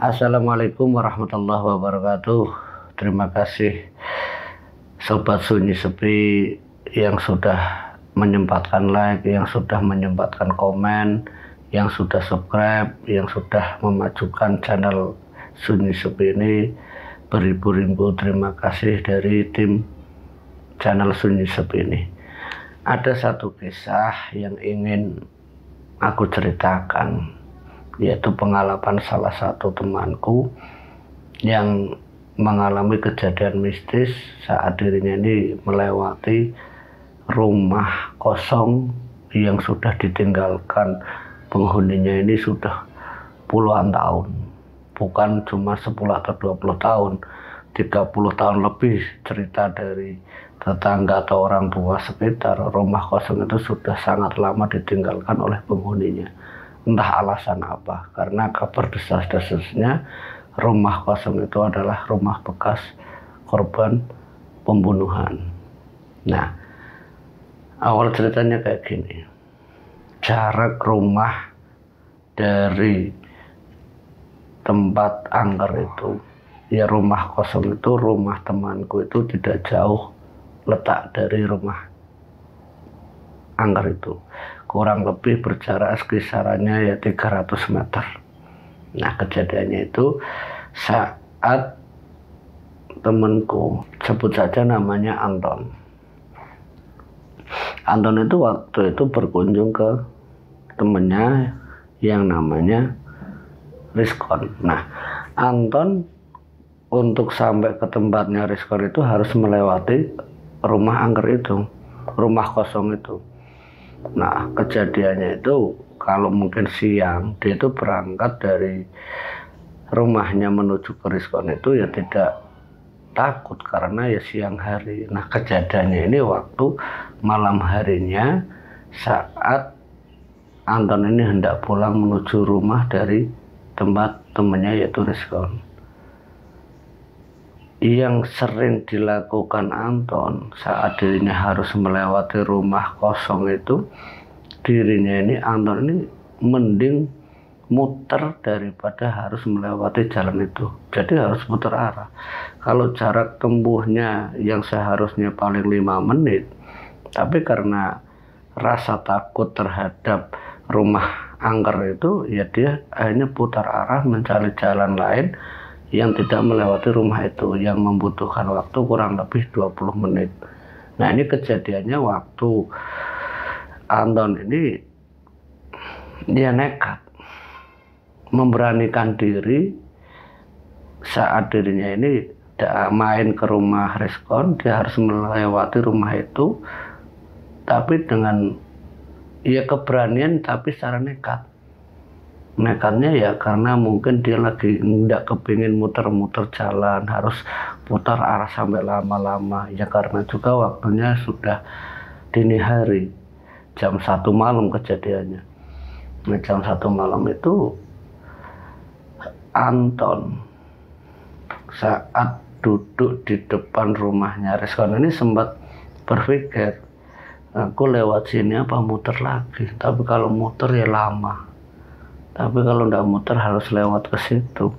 Assalamualaikum warahmatullahi wabarakatuh. Terima kasih Sobat Sunyi Sepi yang sudah menyempatkan like, yang sudah menyempatkan komen, yang sudah subscribe, yang sudah memajukan channel Sunyi Sepi ini. Beribu-ribu terima kasih dari tim channel Sunyi Sepi ini. Ada satu kisah yang ingin aku ceritakan, yaitu pengalaman salah satu temanku yang mengalami kejadian mistis saat dirinya ini melewati rumah kosong yang sudah ditinggalkan penghuninya ini sudah puluhan tahun, bukan cuma 10 atau 20 tahun, 30 tahun lebih. Cerita dari tetangga atau orang tua sekitar, rumah kosong itu sudah sangat lama ditinggalkan oleh penghuninya. Entah alasan apa, karena kabar desas-desusnya rumah kosong itu adalah rumah bekas korban pembunuhan. Nah, awal ceritanya kayak gini. Jarak rumah dari tempat angker itu, ya rumah kosong itu, rumah temanku itu tidak jauh letak dari rumah angker itu. Kurang lebih berjarak kisarannya ya 300 meter. Nah, kejadiannya itu saat temanku, sebut saja namanya Anton. Anton itu waktu itu berkunjung ke temennya yang namanya Rizkon. Nah, Anton untuk sampai ke tempatnya Rizkon itu harus melewati rumah angker itu, rumah kosong itu. Nah, kejadiannya itu kalau mungkin siang, dia itu berangkat dari rumahnya menuju ke Rizkon itu ya tidak takut karena ya siang hari. Nah, kejadiannya ini waktu malam harinya saat Anton ini hendak pulang menuju rumah dari tempat temannya yaitu Rizkon. Yang sering dilakukan Anton saat dirinya harus melewati rumah kosong itu, dirinya ini, Anton ini mending muter daripada harus melewati jalan itu. Jadi harus putar arah. Kalau jarak tempuhnya yang seharusnya paling 5 menit, tapi karena rasa takut terhadap rumah angker itu, ya dia akhirnya putar arah mencari jalan lain yang tidak melewati rumah itu, yang membutuhkan waktu kurang lebih 20 menit. Nah, ini kejadiannya waktu Anton ini dia nekat memberanikan diri saat dirinya ini main ke rumah Rizkon. Dia harus melewati rumah itu, tapi dengan ya keberanian tapi secara nekat. Nekatnya ya karena mungkin dia lagi tidak kepingin muter-muter jalan, harus putar arah sampai lama-lama. Ya karena juga waktunya sudah dini hari, jam 1 malam kejadiannya. Nah, jam 1 malam itu Anton saat duduk di depan rumahnya Rizkon ini sempat berpikir, aku lewat sini apa muter lagi, tapi kalau muter ya lama, tapi kalau tidak muter harus lewat ke situ.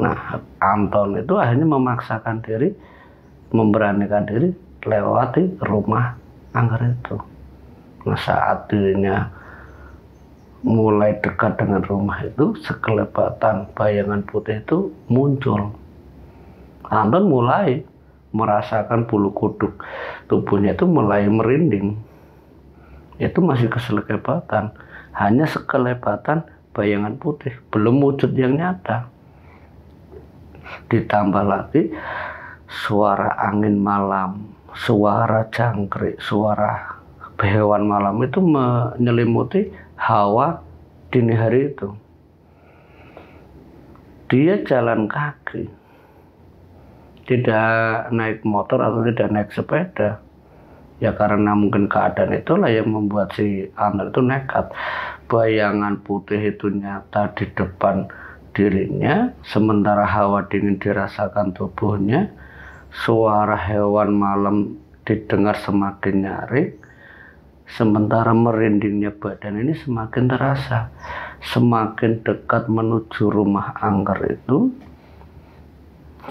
Nah, Anton itu akhirnya memaksakan diri, memberanikan diri lewati rumah angker itu. Nah, saat dirinya mulai dekat dengan rumah itu, sekelebatan bayangan putih itu muncul. Anton mulai merasakan bulu kuduk tubuhnya itu mulai merinding. Itu masih keselebatan, hanya sekelebatan bayangan putih, belum wujud yang nyata. Ditambah lagi suara angin malam, suara jangkrik, suara hewan malam itu menyelimuti hawa dini hari itu. Dia jalan kaki, tidak naik motor atau tidak naik sepeda. Ya karena mungkin keadaan itulah yang membuat si Anton itu nekat. Bayangan putih itu nyata di depan dirinya, sementara hawa dingin dirasakan tubuhnya, suara hewan malam didengar semakin nyaring, Sementara merindingnya badan ini semakin terasa. Semakin dekat menuju rumah angker itu,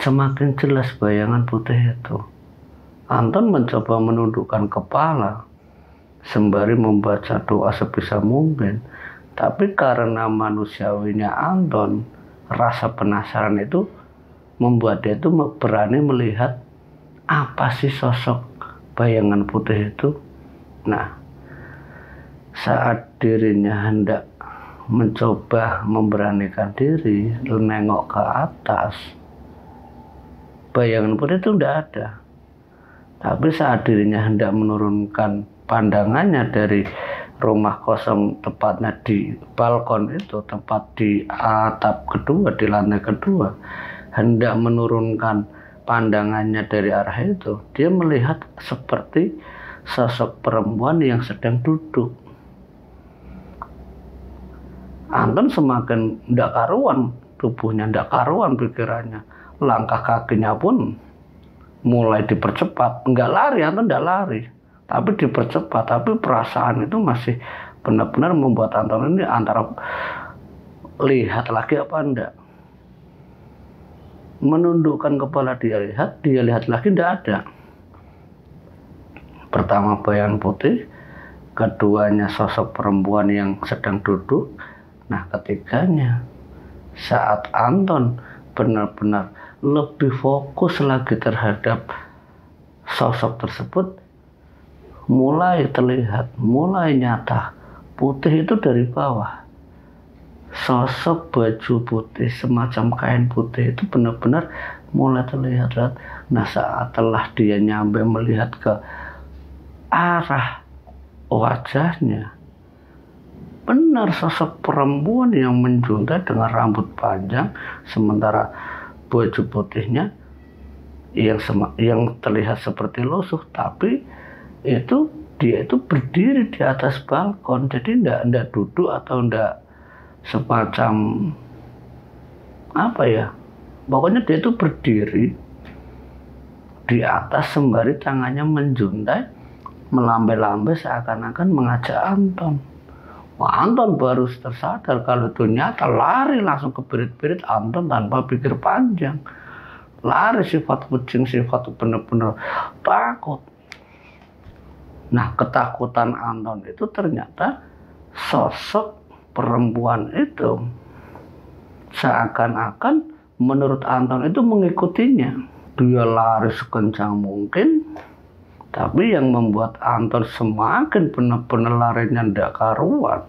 semakin jelas bayangan putih itu. Anton mencoba menundukkan kepala sembari membaca doa sebisa mungkin. Tapi karena manusiawinya Anton, rasa penasaran itu membuat dia itu berani melihat apa sih sosok bayangan putih itu. Nah, saat dirinya hendak mencoba memberanikan diri menengok ke atas, bayangan putih itu tidak ada. Tapi saat dirinya hendak menurunkan pandangannya dari rumah kosong, tepatnya di balkon itu, tepat di atap kedua, di lantai kedua, hendak menurunkan pandangannya dari arah itu, dia melihat seperti sosok perempuan yang sedang duduk. Anton semakin tidak karuan, tubuhnya tidak karuan, pikirannya, langkah kakinya pun mulai dipercepat. Enggak lari, Anton tidak lari, tapi dipercepat. Tapi perasaan itu masih benar-benar membuat Anton ini antara lihat lagi apa enggak. Menundukkan kepala dia lihat lagi, tidak ada. Pertama bayangan putih, keduanya sosok perempuan yang sedang duduk. Nah, ketiganya saat Anton benar-benar lebih fokus lagi terhadap sosok tersebut, mulai terlihat, mulai nyata putih itu dari bawah. Sosok baju putih semacam kain putih itu benar-benar mulai terlihat. Nah, saat telah dia nyampe melihat ke arah wajahnya, benar sosok perempuan yang menjuntai dengan rambut panjang, sementara baju putihnya yang terlihat seperti lusuh, tapi itu dia itu berdiri di atas balkon. Jadi tidak duduk atau tidak semacam apa ya, pokoknya dia itu berdiri di atas sembari tangannya menjuntai, melambai-lambai seakan-akan mengajak Anton. Wah, Anton baru tersadar kalau itu nyata, lari langsung ke birit-birit Anton tanpa pikir panjang. Lari sifat kucing, sifat benar-benar takut. Nah, ketakutan Anton itu ternyata sosok perempuan itu seakan-akan menurut Anton itu mengikutinya. Dia lari sekencang mungkin, tapi yang membuat Anton semakin benar-benar larinya tidak karuan,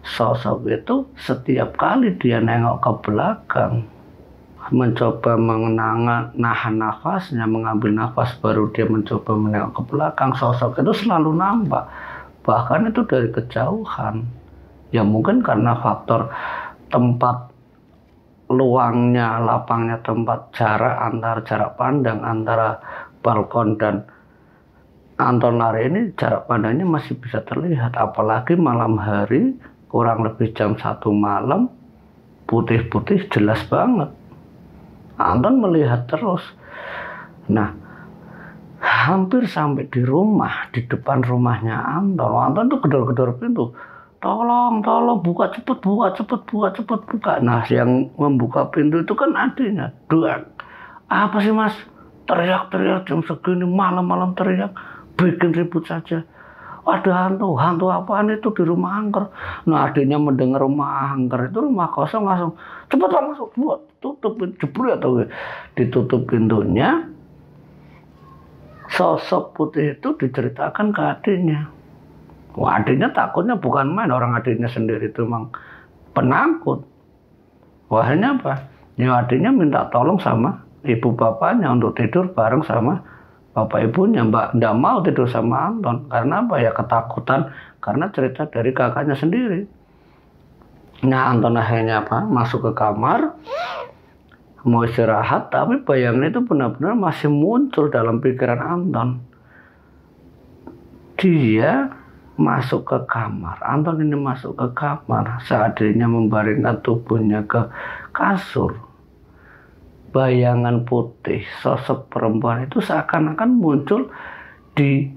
sosok itu setiap kali dia nengok ke belakang, mencoba nahan nafasnya, mengambil nafas, baru dia mencoba menengok ke belakang, sosok itu selalu nampak. Bahkan itu dari kejauhan. Ya mungkin karena faktor tempat luangnya, lapangnya tempat, jarak pandang antara balkon dan Anton lari ini, jarak pandangnya masih bisa terlihat. Apalagi malam hari, kurang lebih jam 1 malam, putih-putih jelas banget. Anton melihat terus. Nah, hampir sampai di rumah, di depan rumahnya Anton tuh gedor-gedor pintu. Tolong, buka cepet. Nah, yang membuka pintu itu kan adiknya. Duan, apa sih mas? Teriak-teriak jam segini, malam-malam teriak. Bikin ribut saja. Ada hantu apaan itu di rumah angker. Nah, adiknya mendengar rumah angker itu rumah kosong, langsung cepet masuk, tutup, jebul atau ditutup pintunya. Sosok putih itu diceritakan ke adiknya. Wah, adiknya takutnya bukan main, orang adiknya sendiri itu memang penakut. Wahnya apa? Ya adiknya minta tolong sama ibu bapaknya untuk tidur bareng sama bapak ibunya. Mbak nggak mau tidur sama Anton. Karena apa ya? Ketakutan. Karena cerita dari kakaknya sendiri. Nah, Anton akhirnya apa? Masuk ke kamar. Mau istirahat. Tapi bayangan itu benar-benar masih muncul dalam pikiran Anton. Dia masuk ke kamar. Anton ini masuk ke kamar. Saat dirinya membaringkan tubuhnya ke kasur, bayangan putih sosok perempuan itu seakan-akan muncul di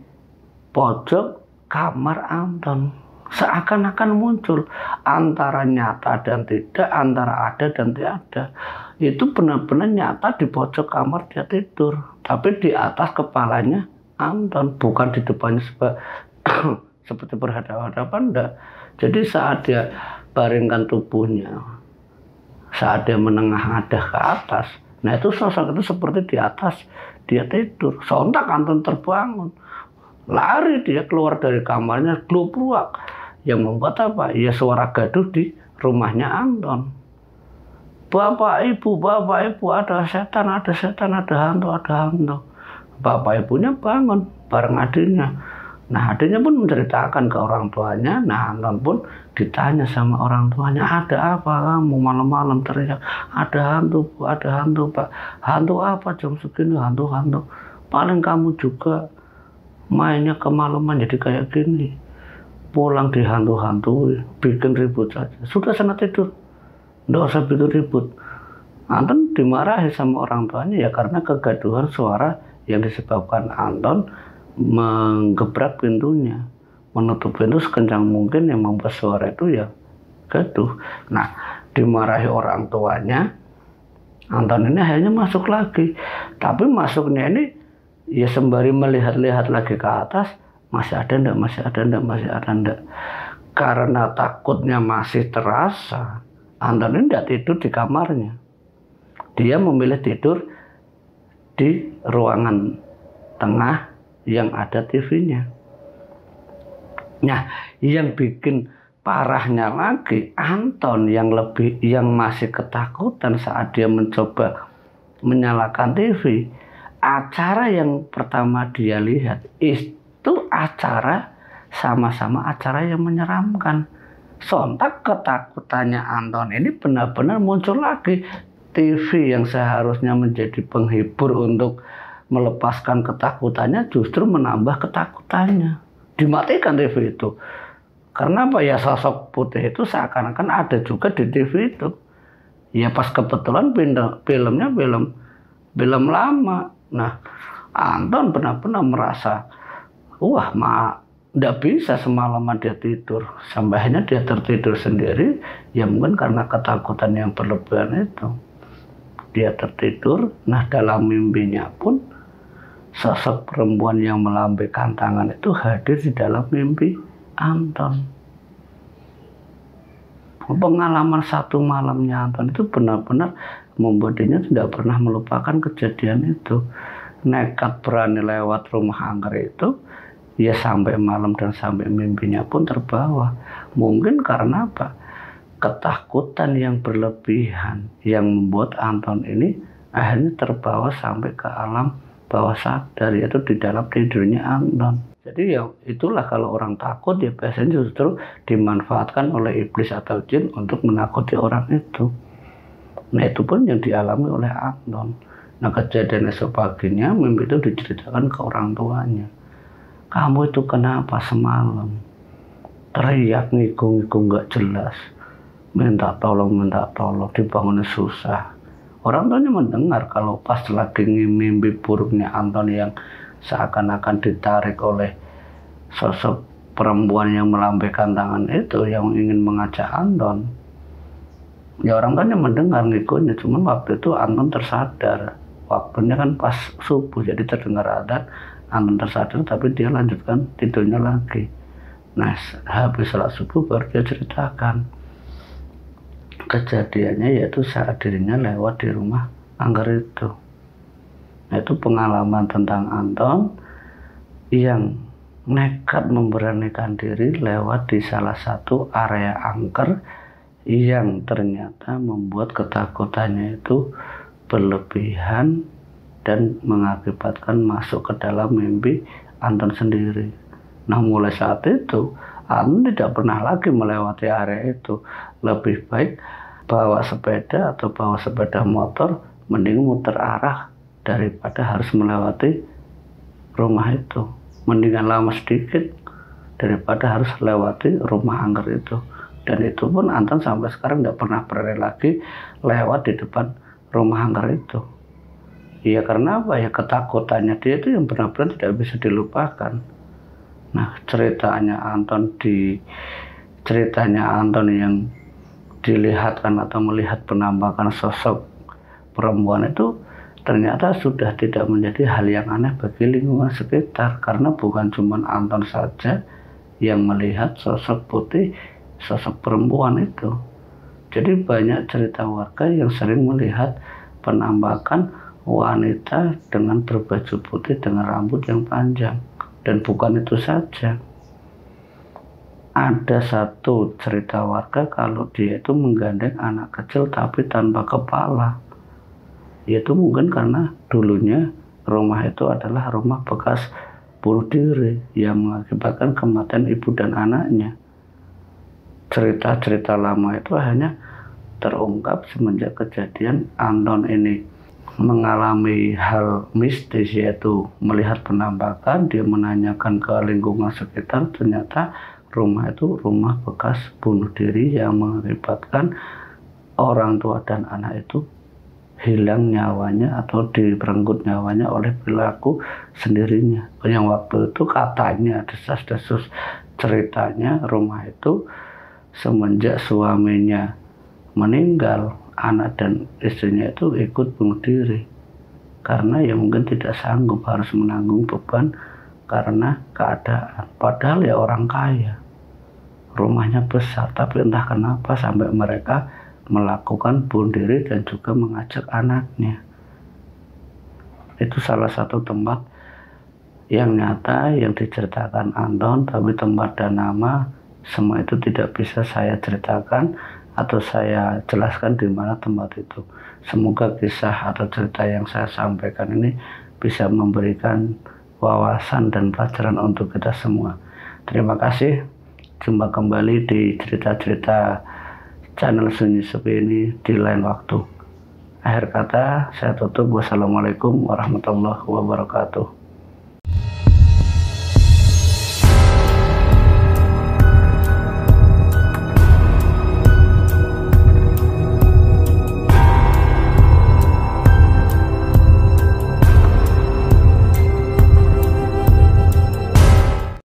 pojok kamar Anton. Seakan-akan muncul antara nyata dan tidak, antara ada dan tiada. Itu benar-benar nyata di pojok kamar dia tidur, tapi di atas kepalanya Anton, bukan di depannya seperti berhadapan-hadapan, enggak. Jadi saat dia baringkan tubuhnya, saat dia menengah ngadah ke atas, nah itu sosok itu seperti di atas dia tidur. Sontak Anton terbangun, lari dia keluar dari kamarnya, glubruak. Yang membuat apa? Ya suara gaduh di rumahnya Anton. Bapak ibu, ada setan, ada hantu, Bapak ibunya bangun bareng adiknya. Nah adiknya pun menceritakan ke orang tuanya. Nah Anton pun ditanya sama orang tuanya, ada apa kamu malam-malam teriak? Ada hantu bu, ada hantu pak. Hantu apa jam segini? Hantu. Paling kamu juga mainnya kemalaman jadi kayak gini. Pulang dihantu-hantu, bikin ribut saja. Sudah sana tidur, nggak usah bikin ribut. Anton dimarahi sama orang tuanya ya karena kegaduhan suara yang disebabkan Anton menggebrak pintunya, menutup pintu sekencang mungkin yang membuat suara itu ya gaduh. Nah, dimarahi orang tuanya, Anton ini akhirnya masuk lagi. Tapi masuknya ini ya sembari melihat-lihat lagi ke atas, masih ada enggak. Karena takutnya masih terasa, Anton ini tidak tidur di kamarnya. Dia memilih tidur di ruangan tengah yang ada TV-nya. Nah, yang bikin parahnya lagi, Anton yang masih ketakutan saat dia mencoba menyalakan TV. Acara yang pertama dia lihat itu acara sama-sama acara yang menyeramkan. Sontak ketakutannya Anton ini benar-benar muncul lagi. TV yang seharusnya menjadi penghibur untuk melepaskan ketakutannya justru menambah ketakutannya. Dimatikan TV itu. Karena apa ya, sosok putih itu seakan-akan ada juga di TV itu. Ya pas kebetulan filmnya film lama. Nah, Anton benar-benar merasa nggak bisa semalaman dia tidur. Sampai akhirnya dia tertidur sendiri. Ya mungkin karena ketakutan yang berlebihan itu. Dia tertidur. Nah dalam mimpinya pun sosok perempuan yang melambaikan tangan itu hadir di dalam mimpi Anton. Pengalaman satu malamnya Anton itu benar-benar membuat dia tidak pernah melupakan kejadian itu. Nekat berani lewat rumah angker itu, ya sampai malam dan sampai mimpinya pun terbawa. Mungkin karena apa? Ketakutan yang berlebihan yang membuat Anton ini akhirnya terbawa sampai ke alam bawah sadar, yaitu di dalam tidurnya Anton. Jadi ya itulah, kalau orang takut ya biasanya justru dimanfaatkan oleh iblis atau jin untuk menakuti orang itu. Nah itu pun yang dialami oleh Anton. Nah kejadian esok paginya mimpi itu diceritakan ke orang tuanya. Kamu itu kenapa semalam teriak ngigung-ngigung gak jelas, minta tolong, dibangun susah. Orang tuanya mendengar kalau pas lagi mimpi buruknya Anton yang seakan-akan ditarik oleh sosok perempuan yang melambaikan tangan itu yang ingin mengajak Anton. Ya orang tuanya mendengar ngikunya, cuman waktu itu Anton tersadar. Waktunya kan pas subuh, jadi terdengar adzan, Anton tersadar tapi dia lanjutkan tidurnya lagi. Nah habis salat subuh baru dia ceritakan kejadiannya, yaitu saat dirinya lewat di rumah angker itu. Nah, itu pengalaman tentang Anton yang nekat memberanikan diri lewat di salah satu area angker yang ternyata membuat ketakutannya itu berlebihan dan mengakibatkan masuk ke dalam mimpi Anton sendiri. Nah mulai saat itu Anton tidak pernah lagi melewati area itu. Lebih baik bawa sepeda atau bawa sepeda motor, mending muter arah daripada harus melewati rumah itu. Mendingan lama sedikit daripada harus lewati rumah angker itu. Dan itu pun Anton sampai sekarang tidak pernah berani lagi lewat di depan rumah angker itu. Ya karena apa ya, ketakutannya dia itu yang benar-benar tidak bisa dilupakan. Nah, ceritanya Anton yang dilihatkan atau melihat penampakan sosok perempuan itu ternyata sudah tidak menjadi hal yang aneh bagi lingkungan sekitar, karena bukan cuma Anton saja yang melihat sosok putih, sosok perempuan itu. Jadi banyak cerita warga yang sering melihat penampakan wanita dengan berbaju putih dengan rambut yang panjang. Dan bukan itu saja, ada satu cerita warga kalau dia itu menggandeng anak kecil tapi tanpa kepala. Yaitu mungkin karena dulunya rumah itu adalah rumah bekas bunuh diri yang mengakibatkan kematian ibu dan anaknya. Cerita-cerita lama itu hanya terungkap semenjak kejadian Anton ini mengalami hal mistis, yaitu melihat penampakan. Dia menanyakan ke lingkungan sekitar, ternyata rumah itu rumah bekas bunuh diri yang mengakibatkan orang tua dan anak itu hilang nyawanya atau direnggut nyawanya oleh perilaku sendirinya. Yang waktu itu katanya desas-desus ceritanya rumah itu semenjak suaminya meninggal, anak dan istrinya itu ikut bunuh diri karena ya mungkin tidak sanggup harus menanggung beban karena keadaan. Padahal ya orang kaya, rumahnya besar, tapi entah kenapa sampai mereka melakukan bunuh diri dan juga mengajak anaknya. Itu salah satu tempat yang nyata yang diceritakan Anton, tapi tempat dan nama semua itu tidak bisa saya ceritakan atau saya jelaskan di mana tempat itu. Semoga kisah atau cerita yang saya sampaikan ini bisa memberikan wawasan dan pelajaran untuk kita semua. Terima kasih. Jumpa kembali di cerita-cerita channel Sunyi Sepi ini di lain waktu. Akhir kata saya tutup. Wassalamualaikum warahmatullahi wabarakatuh.